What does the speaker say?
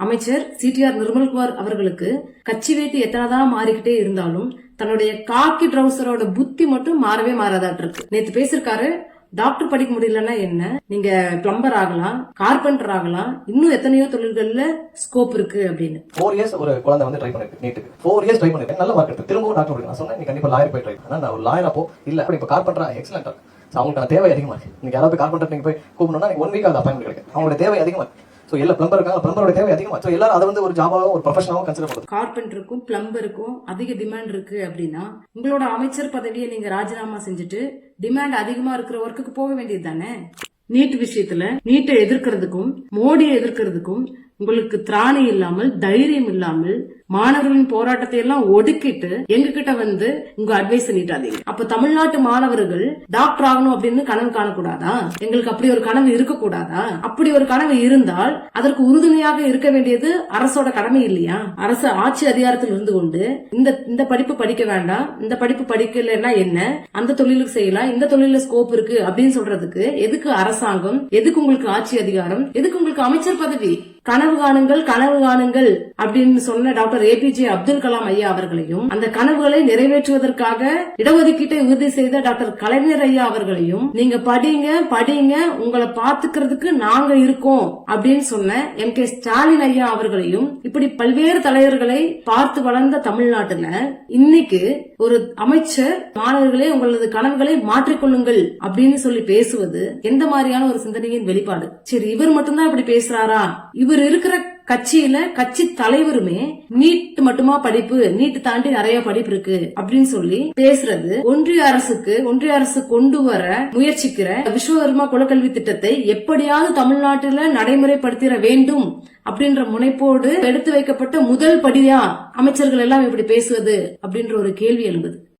அமைச்சர் சிடிஆர் நிர்மல்குமார் அவர்களுக்கு கட்சி வேட்டு எத்தனைதான் மாறிக்கிட்டே இருந்தாலும் தன்னுடைய காக்கி ட்ரௌசரோட புத்தி மட்டும் மாறவே மாறாதாட்டு இருக்கு. நேத்து பேசிருக்காரு, டாக்டர் படிக்க முடியலன்னா என்ன, நீங்க பிளம்பர் ஆகலாம், கார்பெண்டர் ஆகலாம், இன்னும் எத்தனையோ தொழில்கள்ல ஸ்கோப் இருக்கு அப்படின்னு. 4 இயர்ஸ் ஒரு குழந்தை வந்து ட்ரை பண்ணிருக்கு நீட்டுக்கு. 4 இயர்ஸ் ட்ரை பண்ணிருக்கேன், நல்ல மார்க் எடுத்து திரும்பவும் டாக்டர் படிக்க நான் சொன்னேன், நீ கண்டிப்பா லாயர் போய் ட்ரை பண்ணா. நான் ஒரு லாயர் அப்போ இல்ல, அப்படி இப்ப கார்பெண்டரா எக்ஸலண்டா அவங்களுக்கான தேவை அதிகமா இருக்கு. நீங்க யாராவது கார்பெண்டர் நீங்க போய் கூப்பிடணும்னா 1 வீக் அது அப்பாயின்மெண்ட் கிடைக்கும். அவங்களோட தேவை அதிகமா இருக்கு. சோ எல்லா பிளம்பர் இருக்காங்க, பிளம்பரோட தேவை அதிகமா. சோ எல்லாரும் அதை வந்து ஒரு ஜாபாவோ ஒரு ப்ரொஃபஷனாவோ கன்சிடர் பண்ணுது. கார்பெண்டருக்கும் பிளம்பருக்கும் அதிக டிமாண்ட் இருக்கு அப்படின்னா உங்களோட அமைச்சர் பதவியை நீங்க ராஜினாமா செஞ்சுட்டு டிமாண்ட் அதிகமா இருக்கிற ஒர்க்குக்கு போக வேண்டியது தானே. நீட் விஷயத்துல நீட்டை எதிர்க்கிறதுக்கும் மோடியை எதிர்க்கிறதுக்கும் உங்களுக்கு திராணி இல்லாமல் தைரியம் இல்லாமல் மாணவர்களின் போராட்டத்தை எல்லாம் ஒடுக்கிட்டு எங்க கிட்ட வந்து உங்க அட்வைஸ் நீட்டாதீங்க. அப்ப தமிழ்நாட்டு மாணவர்கள் டாக்டர் ஆகணும் அப்படின்னு கனவு காணக்கூடாதா? எங்களுக்கு அப்படி ஒரு கனவு இருக்கக்கூடாதா? அப்படி ஒரு கனவு இருந்தால் அதற்கு உறுதுணையாக இருக்க வேண்டியது அரசோட கடமை இல்லையா? அரசு ஆட்சி அதிகாரத்தில் இருந்து கொண்டு இந்த படிப்பு படிக்க வேண்டாம், இந்த படிப்பு படிக்கலன்னா என்ன, அந்த தொழிலுக்கு செய்யலாம், இந்த தொழில ஸ்கோப் இருக்கு அப்படின்னு சொல்றதுக்கு எதுக்கு அரசாங்கம், எதுக்கு உங்களுக்கு ஆட்சி அதிகாரம், எதுக்கு உங்களுக்கு அமைச்சர் பதவி? கனவு காணுங்கள் அப்படின்னு சொன்ன டாக்டர் ஏபிஜே அப்துல் கலாம் ஐயா அவர்களையும், அந்த கனவுகளை நிறைவேற்றுவதற்காக இடஒதுக்கீட்டை உறுதி செய்த டாக்டர் கலைஞர் ஐயா அவர்களையும், நீங்க படிங்க உங்களை பாத்துக்கிறதுக்கு நாங்க இருக்கோம் அப்படின்னு சொன்ன எம்.கே. ஸ்டாலின் ஐயா அவர்களையும், இப்படி பல்வேறு தலைவர்களை பார்த்து வளர்ந்த தமிழ்நாட்டுல இன்னைக்கு ஒரு அமைச்சர் மாணவர்களே உங்களது கனவுகளை மாற்றிக்கொள்ளுங்கள் அப்படின்னு சொல்லி பேசுவது எந்த மாதிரியான ஒரு சிந்தனையின் வெளிப்பாடு? சரி, இவர் மட்டும்தான் இப்படி பேசுறாரா? இவர் இருக்கிற கட்சியில கட்சி தலைவருமே நீட் மட்டுமா படிப்பு, நீட் தாண்டி நிறைய படிப்பு இருக்கு அப்படின்னு சொல்லி பேசுறது ஒன்றிய அரசு கொண்டு வர முயற்சிக்கிற விஸ்வகர்மா குலக்கல்வி திட்டத்தை எப்படியாவது தமிழ்நாட்டில நடைமுறைப்படுத்திட வேண்டும் அப்படின்ற முனைப்போடு எடுத்து வைக்கப்பட்ட முதல் படியா அமைச்சர்கள் எல்லாம் இப்படி பேசுவது அப்படின்ற ஒரு கேள்வி எழும்புது.